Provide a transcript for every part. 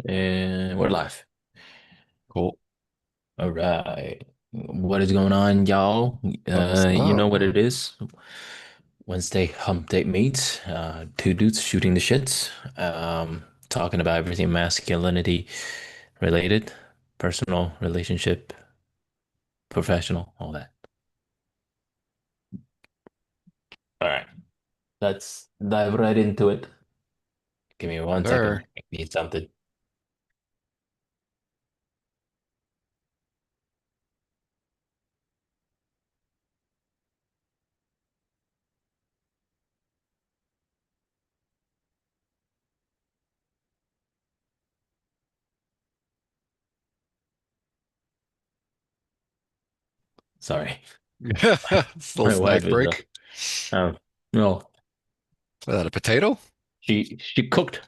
And we're live. Cool. All right. What is going on, y'all? What's You up? know what it is. Wednesday hump date meets. Two dudes shooting the shits. Talking about everything masculinity related, personal, relationship, professional, all that. All right. Let's dive right into it. Give me one second. Sir. I need something. Sorry. It's a little My wife snack is break. um no, Is that a potato? she cooked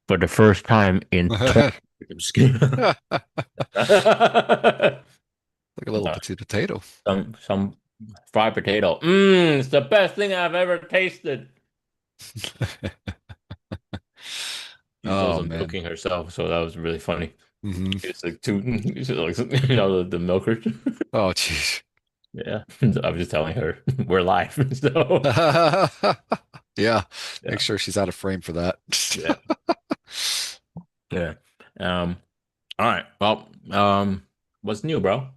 for the first time in 20. Like I'm just kidding. a little No, petite potato. some fried potato. It's the best thing I've ever tasted. She's Oh also man. milking herself, so that was really funny. Hmm. It's like two, it's like, the milkers. Oh jeez. Yeah, I was just telling her we're live, so Yeah. yeah, Make sure she's out of frame for that. yeah, yeah. Um, all right. Well, what's new, bro?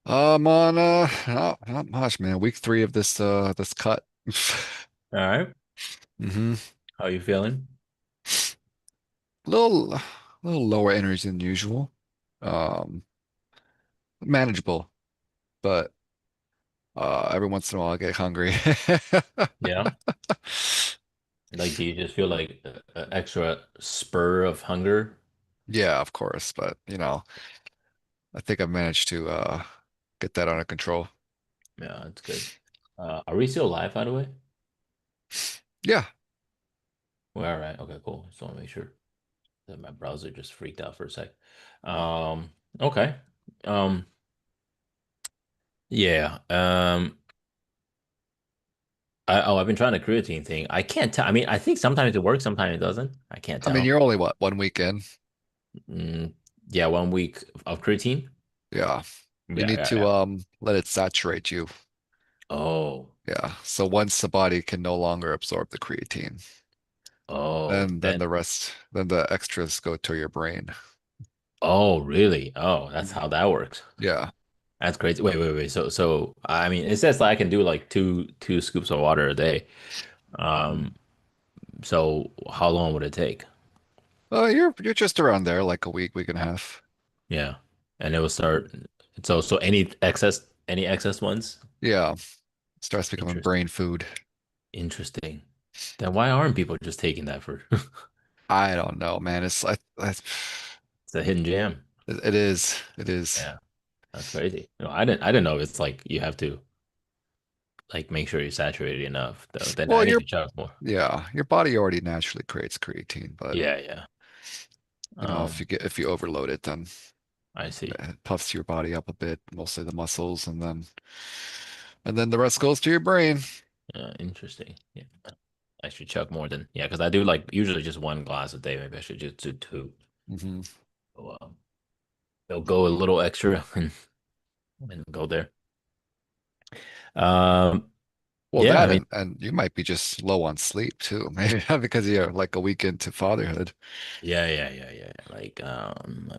I'm on not much, man. Week 3 of this cut. All right. Hmm. How you feeling? Little lower energy than usual. Um Manageable, but every once in a while I get hungry. Yeah. Like, do you just feel like a extra spur of hunger? Yeah, of course, but I think I've managed to get that under control. Yeah, that's good. Are we still live, by the way? Yeah. We're all right. Okay, cool. Just want to make sure that my browser just freaked out for a sec. Um, okay. Um, yeah. I've been trying the creatine thing. I can't tell. I mean, I think sometimes it works, sometimes it doesn't. I can't I mean, tell. you're only what, 1 week in? Mm, yeah, 1 week of creatine. Yeah. You Yeah, need yeah, to yeah. let it saturate you. Oh, Yeah. So once the body can no longer absorb the creatine, oh, then then. then the extras go to your brain. Oh, really? Oh, that's Mhm. how that works. Yeah. That's crazy. Wait, wait, wait. So I mean, it says that I can do like two scoops of water a day. Um, Mhm. so how long would it take? You're just around there, like a week and a half. Yeah, and it will start. So any excess ones? Yeah. Starts becoming Interesting. brain food. Interesting. Then why aren't people just taking that for? I don't know, man. It's a hidden gem. It is. It is. Yeah, that's crazy. No, I didn't know it's like you have to like make sure you're saturated enough though. Then I Well, need to chug more. your body already naturally creates creatine, but Yeah, yeah. Um, if you overload it, then I see. it puffs your body up a bit, mostly the muscles, and then the rest goes to your brain. Interesting. Yeah. I should chug more than yeah, because I do like usually just one glass a day. Maybe I should just do two. Hmm. So, they'll go a little extra and go there. Um, Well, yeah, I that mean, and you might be just low on sleep too, maybe because you're like a week into fatherhood. yeah, yeah, yeah, yeah. Like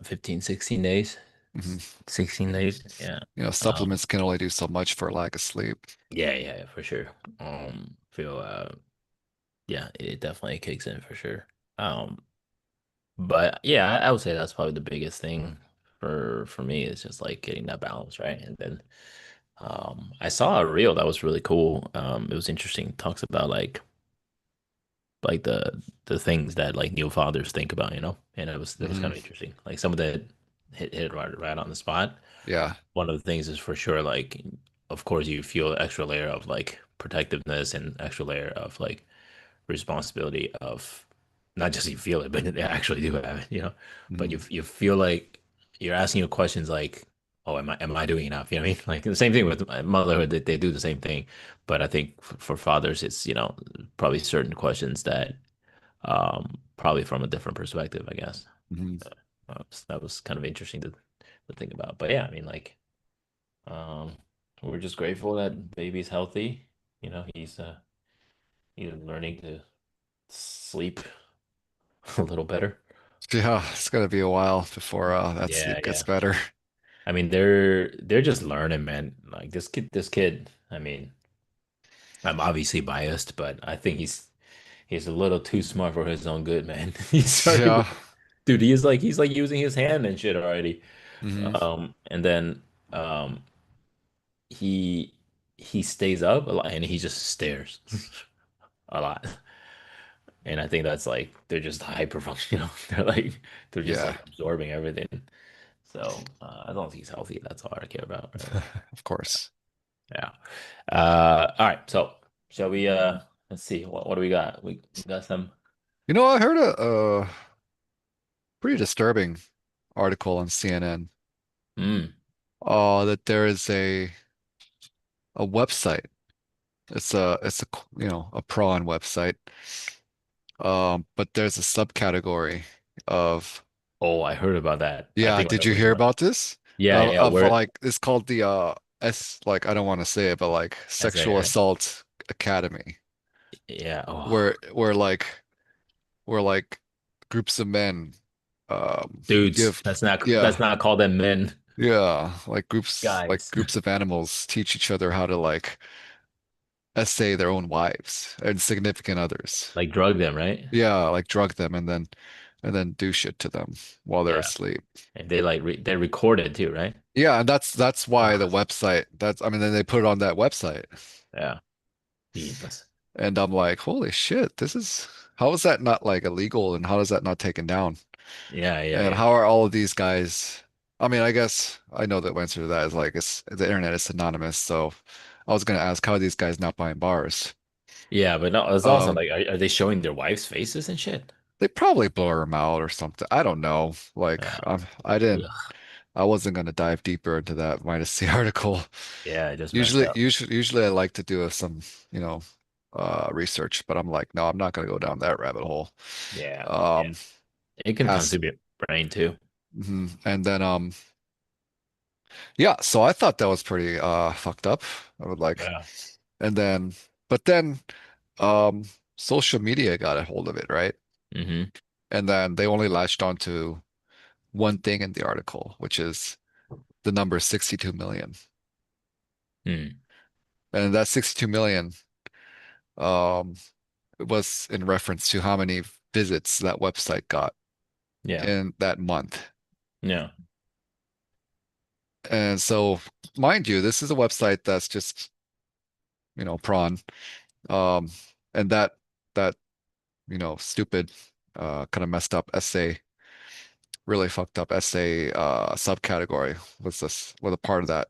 15, 16 days. Hmm. 16 days. Yeah. Um, Supplements can only do so much for lack of sleep. yeah, yeah, yeah, for sure. Feel yeah, it definitely kicks in for sure. Um, but yeah, I would say that's probably the biggest thing for me is just like getting that balance, right? And then I saw a reel that was really cool. It was interesting. It talks about like the things that like new fathers think about, and it was Hmm. kind of interesting. Like some of that hit right on the spot. Yeah. One of the things is for sure like, of course, you feel an extra layer of like protectiveness and extra layer of like responsibility of not just you feel it, but they actually do have it. But Hmm. you feel like you're asking you questions like, oh, am I doing enough? You know what I mean? Like the same thing with motherhood, they do the same thing. But I think for fathers, it's probably certain questions that probably from a different perspective, I guess. Mhm. That was kind of interesting to think about. But yeah, I mean, like, um, we're just grateful that baby's healthy. You know, he's learning to sleep a little better. Yeah, it's gonna be a while before that Yeah, sleep gets yeah. better. I mean, they're just learning, man. Like this kid. I mean, I'm obviously biased, but I think he's a little too smart for his own good, man. He's starting Yeah. to, dude. He's like using his hand and shit already. Hmm. And then he he stays up a lot and he just stares a lot. And I think that's like they're just hyper functional. They're just Yeah, like absorbing everything. So as long as he's healthy, that's all I care about, really. of course. Yeah. All right. So shall we? Let's see. What do we got? We got some. You know, I heard a, pretty disturbing article on CNN. Mm. That there is a website. It's a a prawn website. But there's a subcategory of Oh, I heard about that. I yeah. think I Did know you which hear one. about this? Yeah, yeah, yeah. Of Where like it's called the S like I don't want to say it, but like SA, Sexual right? Assault Academy, Yeah. Oh, where where like groups of men dudes. give Let's yeah. not call them men, Yeah, like guys. groups of animals teach each other how to like essay their own wives and significant others. Like drug them, right? Yeah, like drug them and then do shit to them while they're Yeah. asleep. And they they record it too, right? Yeah, and that's why the Oh, website that's I mean then they put it on that website. yeah. Jesus. And I'm like, holy shit, this is how is that not like illegal and how is that not taken down? Yeah, yeah, And yeah. how are all of these guys? I mean, I guess I know the answer to that is like it's the internet is synonymous. So I was gonna ask how are these guys not buying bars? Yeah, but no, it's also Um, like, are they showing their wives' faces and shit? they probably blur them out or something. I don't know. Like Yeah. Ugh. I wasn't gonna dive deeper into that minus the article. Yeah, just messed up. Usually I like to do some, you know, research, but I'm like, no, I'm not gonna go down that rabbit hole. Yeah. Yeah. Um, It can as consume your brain too. mhm. And then yeah, so I thought that was pretty fucked up. I would like Yeah. and then but then um social media got a hold of it, right? Hmm. And then they only latched onto one thing in the article, which is the number 62 million. Mm. And that 62 million um was in reference to how many visits that website got Yeah. in that month. Yeah. And so, mind you, this is a website that's just, prawn. Um, and that, stupid, kind of messed up essay, really fucked up essay subcategory was a part of that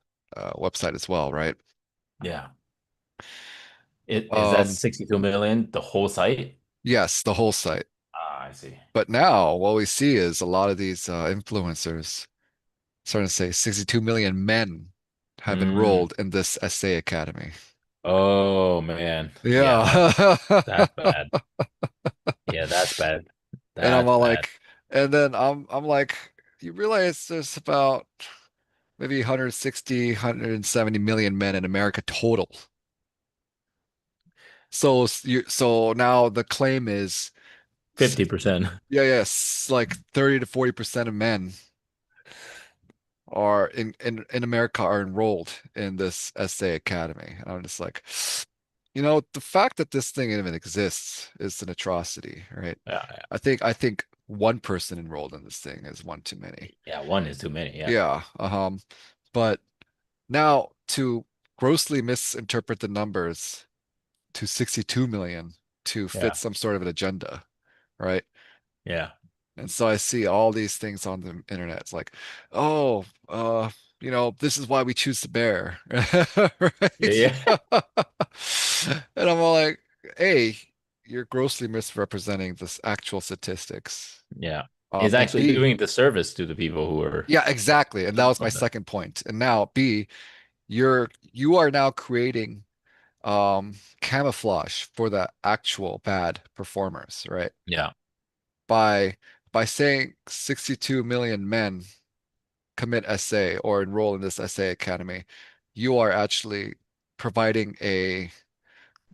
website as well, right? Yeah. Is that Um, 62 million the whole site? yes, the whole site. Ah, I see. But now what we see is a lot of these influencers starting to say 62 million men have Mm. enrolled in this essay academy. Oh man. Yeah, Yeah. that's bad. Yeah, that's bad. And I'm That's all bad. like, and then I'm like, you realize there's about maybe 160, 170 million men in America total. So now the claim is, 50%. yeah, yes, like 30 to 40% of men are in America are enrolled in this essay academy. And I'm just like, the fact that this thing even exists is an atrocity, right? Yeah, yeah. I think one person enrolled in this thing is one too many. Yeah, one is too many. Yeah. Yeah. But now to grossly misinterpret the numbers to 62 million to fit Yeah. some sort of an agenda, right? Yeah. And so I see all these things on the internet. It's like, oh, this is why we choose the bear, Yeah. right? Yeah. And I'm all like, hey, you're grossly misrepresenting this actual statistics. Yeah. It's And actually B, doing the service to the people who are yeah, exactly. And that was my on that. second point. And now B, you are now creating camouflage for the actual bad performers, right? Yeah. by saying 62 million men commit SA or enroll in this SA academy, you are actually providing a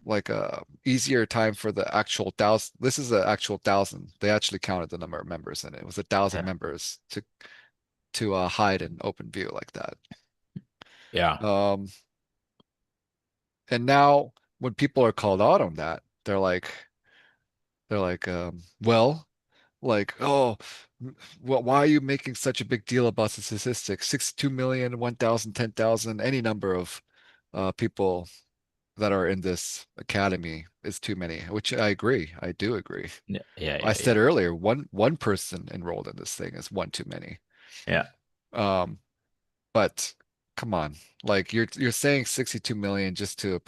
like a easier time for the actual thousand. This is the actual thousand. They actually counted the number of members, and it was 1,000 Yeah. members to hide in open view like that. Yeah. Um, and now when people are called out on that, they're like, well, like, oh, why are you making such a big deal about the statistics? 62 million, 1,000, 10,000, any number of people that are in this academy is too many, which I agree. I do agree. Yeah. Yeah. I Yeah. said Yeah. earlier, one person enrolled in this thing is one too many. Yeah. Um, but come on, like you're saying 62 million just to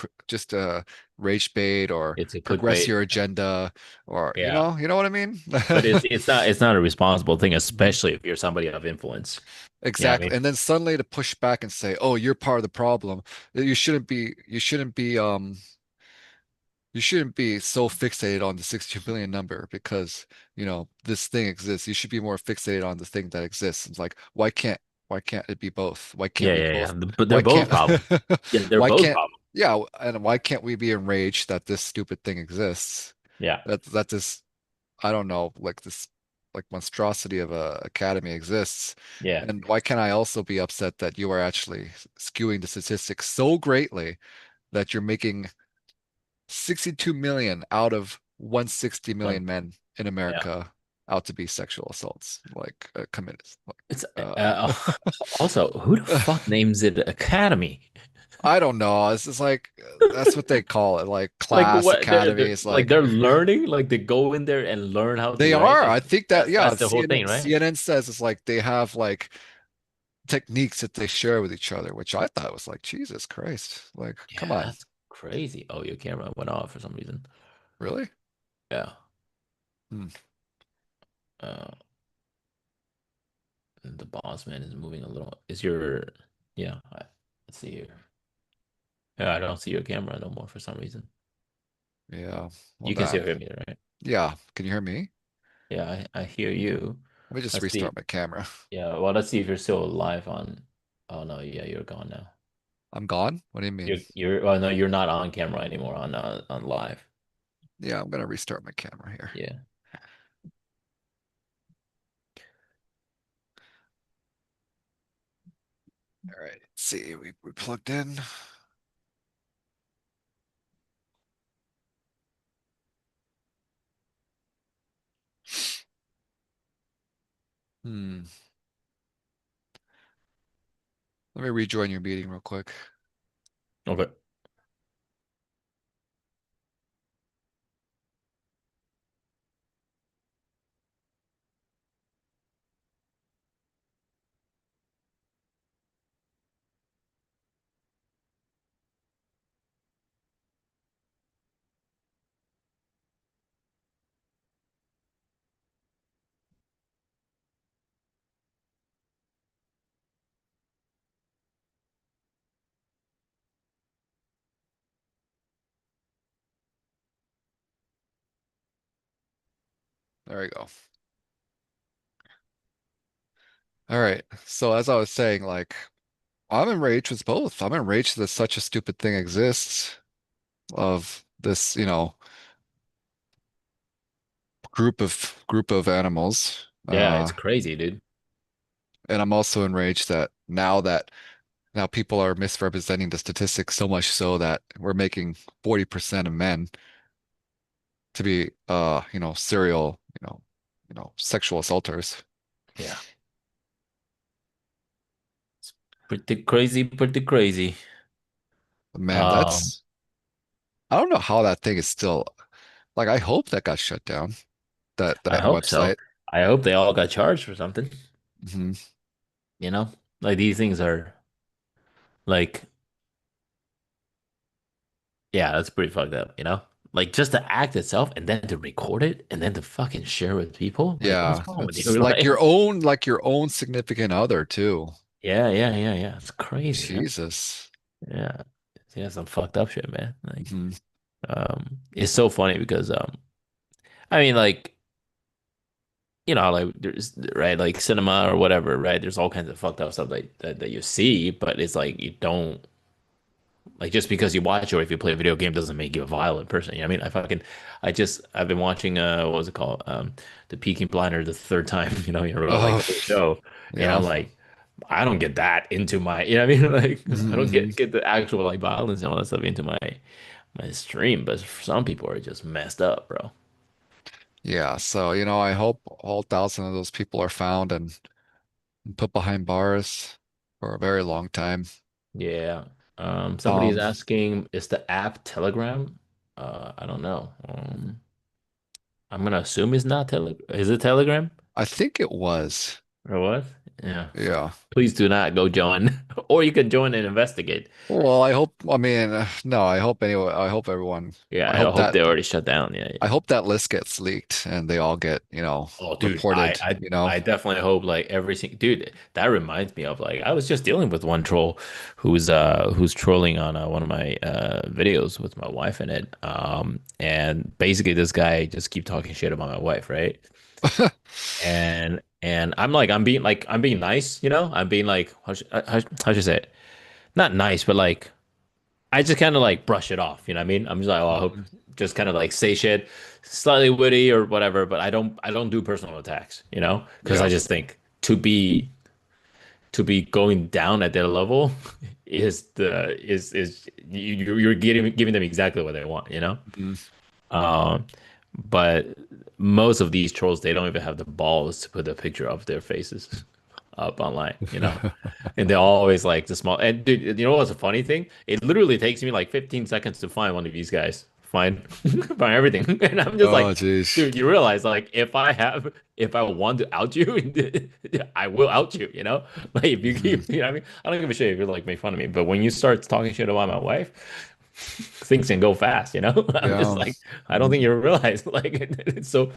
rage bait or It's a progress clickbait. your agenda or Yeah. you know what I mean? But it's not a responsible thing, especially if you're somebody of influence. You know what I Exactly. mean? And then suddenly to push back and say, "Oh, you're part of the problem. You shouldn't be so fixated on the 62 billion number because, this thing exists. You should be more fixated on the thing that exists." It's like, why can't it be both? Why can't Yeah. we Yeah. Yeah. both But they're why both can't problems. Yeah. They're why both can't problems. yeah, and why can't we be enraged that this stupid thing exists? Yeah. That this I don't know, like this like monstrosity of a academy exists. Yeah. And why can't I also be upset that you are actually skewing the statistics so greatly that you're making 62 million out of 160 One. million men in Yeah. America out to be sexual assaults, like committed. It's Uh, also, who the fuck names it Academy? I don't know. It's just like that's what they call it, like Like class what they're academies. like they're learning, like they go in there and learn how to They write. are. Like I think that that's yeah, the whole thing, right? CNN says it's like they have like techniques that they share with each other, which I thought was like Jesus Christ. Like, come Yeah, on, that's crazy. Oh, your camera went off for some reason. really? Yeah. Hmm. Uh, the boss man is moving a little. Is your yeah? Let's see here. Yeah, I don't see your camera no more for some reason. Yeah. Well, You can that. still hear me, right? Yeah. Can you hear me? Yeah, I hear you. Let me just Let's see. restart my camera. Yeah, well, let's see if you're still live on. Oh no, yeah, you're gone now. I'm gone? What do you mean? You're. Oh no, you're not on camera anymore on live. Yeah, I'm gonna restart my camera here. Yeah. All right. Let's see. We plugged in. Hmm. Let me rejoin your meeting real quick. Okay. There we go. All right. So as I was saying, like I'm enraged with both. I'm enraged that such a stupid thing exists of this, group of animals. Yeah, it's crazy, dude. And I'm also enraged that now people are misrepresenting the statistics so much so that we're making 40% of men to be serial, sexual assaulters. Yeah. It's pretty crazy, pretty crazy. Man, Um, I don't know how that thing is still like I hope that got shut down, I that hope so. website. I hope they all got charged for something, Hmm. you know? Like these things are like, yeah, that's pretty fucked up, you know? Like just the act itself and then to record it and then to fucking share with people. Like, what's Yeah, wrong with it's you? like your own significant other too. Yeah, yeah, yeah, yeah. It's crazy, huh? Jesus. Yeah. Yeah, some fucked up shit, man. Like, Hmm. it's so funny because I mean like like there's right like cinema or whatever, right? There's all kinds of fucked up stuff that you see, but it's like you don't like just because you watch or if you play a video game doesn't make you a violent person. You know what I mean? I've been watching what was it called? The Peaky Blinders the third time, in a row, like Oh, the whole show. And yeah. I'm like, I don't get that into my, you know what I mean? Like I don't Hmm. get the actual like violence and all that stuff into my stream, but for some people are just messed up, bro. Yeah. So, I hope all thousand of those people are found and put behind bars for a very long time. Yeah. Somebody's Um, asking, is the app Telegram? I don't know. I'm gonna assume it's not Is it Telegram? I think it was. Or what? Yeah. Yeah. Please do not go join. Or you can join and investigate. Well, I mean, no, I hope anyway. Yeah, I I hope hope that, they already shut down. Yeah, I yeah. hope that list gets leaked and they all get, Oh, dude, reported, I definitely hope like every single dude. That reminds me of like I was just dealing with one troll who's trolling on one of my videos with my wife in it. And basically this guy just keep talking shit about my wife, right? And I'm being nice, I'm being like how should I say it? Not nice, but like I just kind of like brush it off, you know what I mean? I'm just like, oh, I hope Mhm. just kind of like say shit, slightly witty or whatever, but I don't do personal attacks, because I Yeah. just think to be going down at their level is you're giving them exactly what they want, Mhm. Um, but most of these trolls, they don't even have the balls to put a picture of their faces up online. And they're always like the small. And dude, you know what's a funny thing? It literally takes me like 15 seconds to find one of these guys. Find find everything. And I'm just Oh, like, geez. dude, you realize like if I want to out you, I will out you. Like if you Hmm. keep, you know what I mean? I don't give a shit if you like make fun of me. But when you start talking shit about my wife, things can go fast. I'm just Yeah. like, I don't think Mhm. you realize like it's so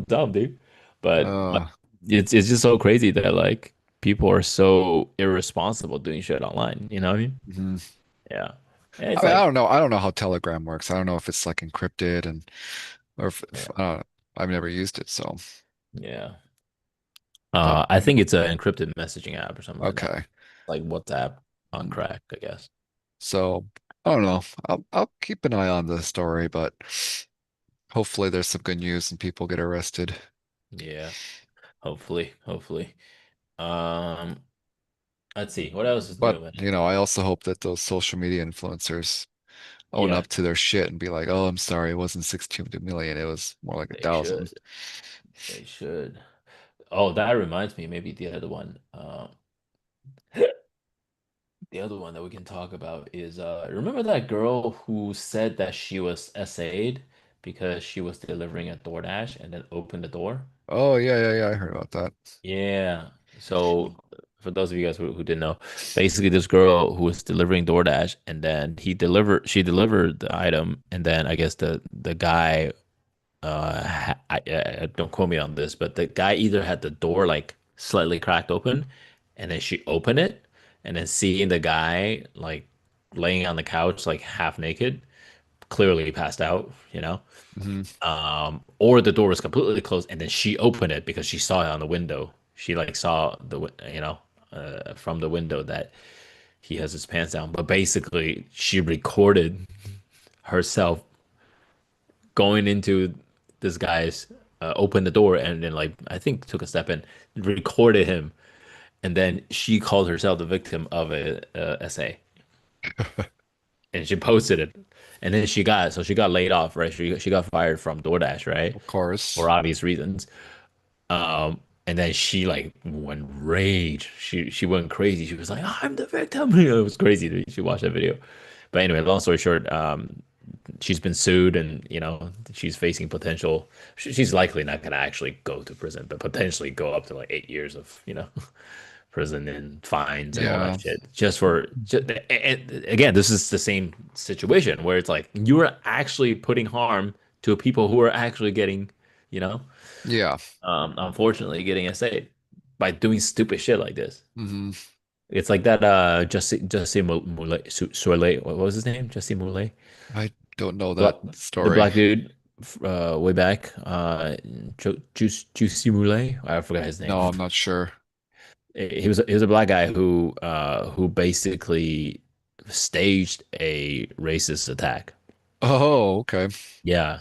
dumb, dude. But Uh, it's just so crazy that like people are so irresponsible doing shit online. You know what I mean? mhm. Yeah. And it's I mean, I like, don't know. I don't know how Telegram works. I don't know if it's like encrypted or if yeah, I don't know. I've never used it, so. yeah. But I think it's an encrypted messaging app or something like that, okay. like WhatsApp on Mhm. crack, I guess. So I don't know. I'll keep an eye on the story, but hopefully there's some good news and people get arrested. Yeah. Hopefully, hopefully. Um, let's see. What else is But, new, man? I also hope that those social media influencers own Yeah, up to their shit and be like, "Oh, I'm sorry, it wasn't 62 million. It was more like a they thousand." should. They should. Oh, that reminds me, maybe the other one. The other one that we can talk about is remember that girl who said that she was SA'd because she was delivering a DoorDash and then opened the door? Oh, yeah, yeah, yeah. I heard about that. Yeah. So for those of you guys who didn't know, basically this girl who was delivering DoorDash and then she delivered the item and then I guess the guy don't quote me on this, but the guy either had the door like slightly cracked open, and then she opened it, and then seeing the guy like laying on the couch like half naked, clearly passed out. Hmm. Or the door was completely closed, and then she opened it because she saw it on the window. She like saw from the window that he has his pants down. But basically, she recorded herself going into this guy's opened the door and then like I think took a step in, recorded him, and then she called herself the victim of a essay, and she posted it, and then she got laid off, right? She got fired from DoorDash, right? Of course. For obvious reasons. And then she like went rage. She went crazy. She was like, "I'm the victim." It was crazy. You should watch that video. But anyway, long story short, she's been sued and she's facing potential she's likely not going to actually go to prison but potentially go up to like 8 years of prison and fines and all Yeah. that shit and again this is the same situation where it's like you're actually putting harm to people who are actually getting you know Yeah. unfortunately getting essayed by doing stupid shit like this. Hmm. It's like that Jussie Smollett, what was his name? Jussie Smollett, I don't know black, that the story. black dude. way back. Juicy Moulet. I forgot his name. No, I'm not sure. He was a black guy who basically staged a racist attack. Oh, okay. Yeah,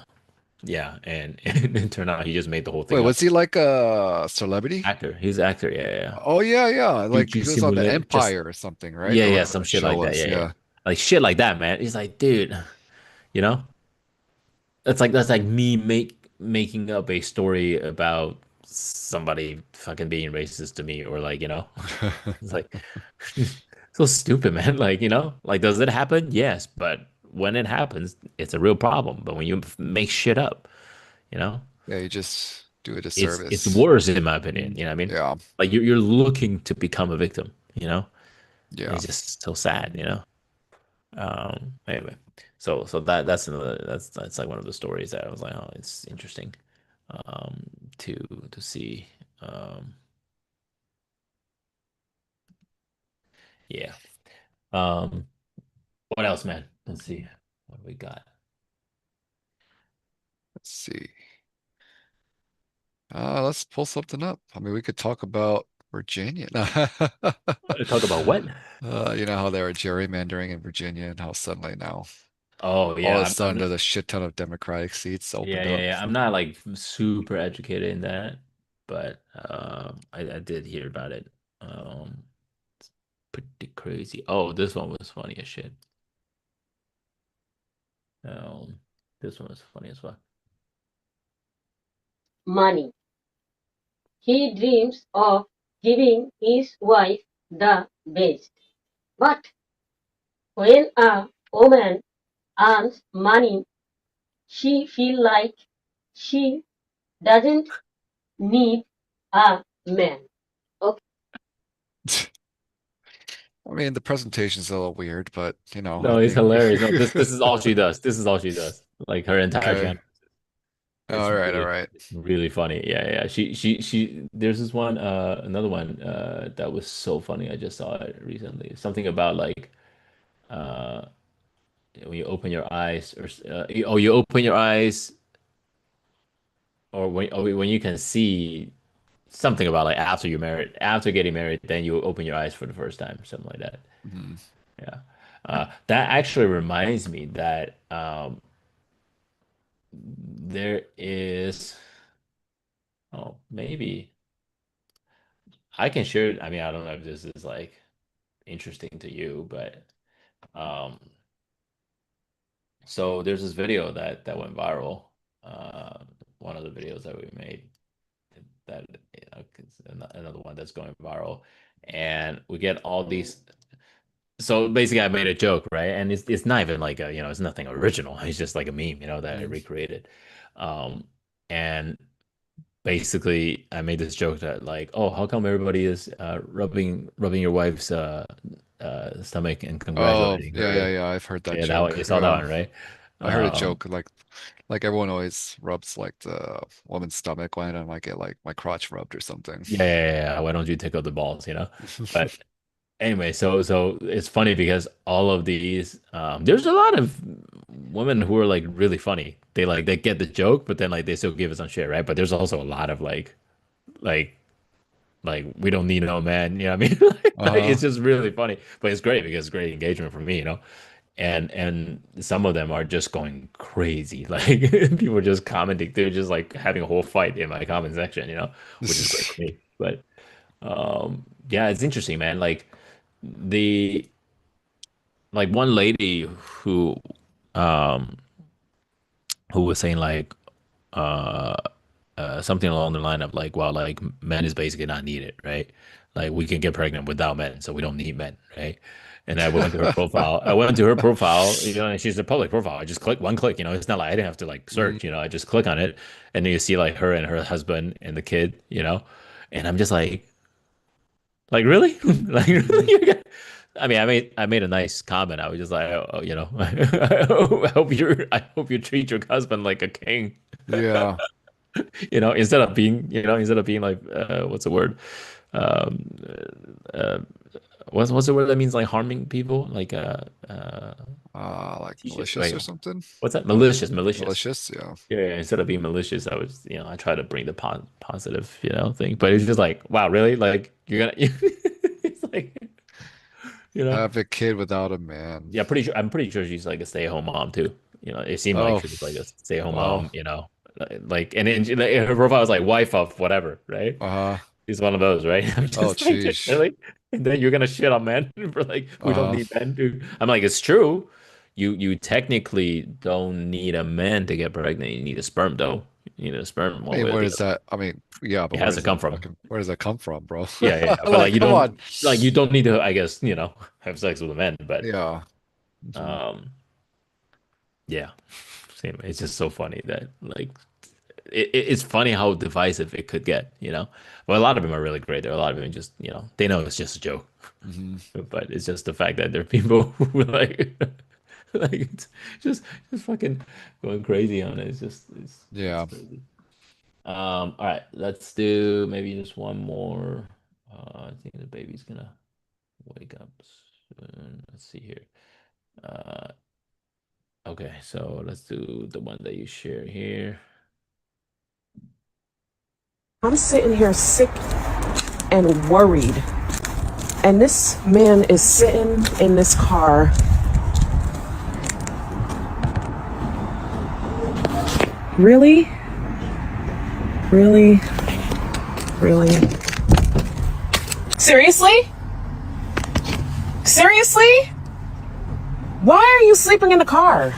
yeah, and it turned out he just made the whole Wait, thing was up. he like a celebrity? Actor. He's an actor. Yeah, yeah. Oh yeah, yeah. Like he Juicy was on the Moulet. Just Empire or something, right? yeah, Or yeah, whatever some that shit show like that. was. Yeah, yeah. Yeah. Like shit like that, man. He's like, dude, you know, that's like me making up a story about somebody fucking being racist to me, or like, it's like so stupid, man. Like, like does it happen? Yes, but when it happens, it's a real problem. But when you make shit up, you know, Yeah, you just do a it's disservice. worse in my opinion. Mhm. You know what I mean? Yeah, Like you're looking to become a victim, you know? yeah. It's just so sad. Anyway, so that's like one of the stories that I was like, oh, it's interesting, um, to see. Um, yeah. Um, what else, man? Let's see what we got. Let's see. Let's pull something up. I mean, we could talk about Virginia. Talk about what? You know how they were gerrymandering in Virginia and how suddenly now Oh all of yeah, a sudden there's a shit ton of Democratic seats yeah, opened yeah, up. yeah. I'm not like super educated in that, but I did hear about it. It's pretty crazy. Oh, this one was funny as shit. Um, this one was funny as well. Money. He dreams of giving his wife the best. But when a woman earns money, she feels like she doesn't need a man. Okay. I mean, the presentation's a little weird, but I No, it's think hilarious. No, this is all she does. This is all she does. Like her entire okay. channel. It's All right, all really right. really funny. Yeah, yeah. She there's this one another one that was so funny. I just saw it recently. Something about like uh when you open your eyes you open your eyes or when you can see something about like after you're married, after getting married, then you open your eyes for the first time, something like that. Mhm. Yeah. That actually reminds me that there is, oh, maybe I can share. I mean, I don't know if this is like interesting to you, but um, so there's this video that went viral. Uh, one of the videos that we made that it's another one that's going viral, and we get all these. So basically, I made a joke, right? And it's not even like it's nothing original. It's just like a meme, that I Mhm. recreated. Um, and basically I made this joke that like, oh, how come everybody is rubbing your wife's stomach and Oh, congratulating yeah, yeah, her? yeah. I've heard that Yeah, that one joke. you saw that Yeah. one, right? I heard a Um, joke like everyone always rubs like the woman's stomach when I might get like my crotch rubbed or something. yeah, yeah, yeah, yeah. Why don't you tickle the balls, But anyway, so it's funny because all of these, there's a lot of women who are like really funny. They get the joke, but then like they still give us some shit, right? But there's also a lot of like we don't need no man, you know what I mean? Like, Uh-huh. it's just really funny, but it's great because it's great engagement for me. And some of them are just going crazy. Like people are just commenting, they're just like having a whole fight in my comment section, which is great for me. But yeah, it's interesting, man. The like one lady who um who was saying like uh something along the line of like, well, like men is basically not needed, right? Like we can get pregnant without men, so we don't need men, right? And I went to her profile. I went to her profile, and she's a public profile. I just click one click, it's not like I didn't have to like Mhm. search, I just click on it, and then you see like her and her husband and the kid, and I'm just like really, like Mhm. really. I mean, I made a nice comment. I was just like, oh, I hope you treat your husband like a king. Yeah. Instead of being like what's the word? Um, uh, what's the word that means like harming people? Like Like t-shirt. malicious Wait, or something. what's that? Malicious, malicious. Malicious, yeah. Yeah, instead of being malicious, I was, I try to bring the positive, thing. But it's just like, wow, really? Like you're gonna, it's like, you know, Have a kid without a man. yeah, pretty sure. I'm pretty sure she's like a stay-at-home mom too. It seemed like Oh, she was like a stay-at-home wow. mom. Like, and then like, her profile was like wife of whatever, right? Uh-huh. He's one of those, right? I'm Oh, just like, jeez. really? And then you're gonna shit on men for like we don't Uh-huh. need men to. I'm like, it's true. You technically don't need a man to get pregnant. You need a sperm though. You need a sperm I one mean, way or where the does other. that, I mean, yeah, but It has to come from. where does that come from, bro? Yeah, yeah, yeah. But Like, come on. like you don't need to, I guess, have sex with a man. But Yeah. Mhm. um, yeah, same. It's just so funny that like it's funny how divisive it could get. Well, a lot of them are really great. There are a lot of them just, they know it's just a joke. Mhm. But it's just the fact that there are people who like like it's just fucking going crazy on it. It's Yeah. crazy. All right, let's do maybe just one more. I think the baby's gonna wake up soon. Let's see here. Uh, okay, so let's do the one that you share here. I'm sitting here sick and worried. And this man is sitting in this car. Really? Really? Really? Seriously? Seriously? Why are you sleeping in the car?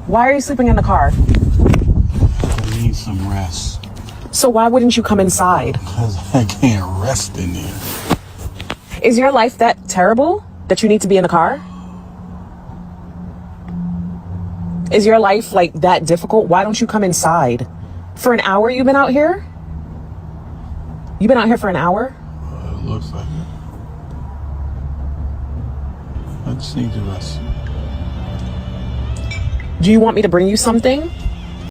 Why are you sleeping in the car? I need some rest So why wouldn't you come inside? because I can't rest in there. Is your life that terrible that you need to be in the car? Is your life like that difficult? Why don't you come inside? For an hour you've been out here? You've been out here for an hour? It looks like it. I just need to rest. Do you want me to bring you something?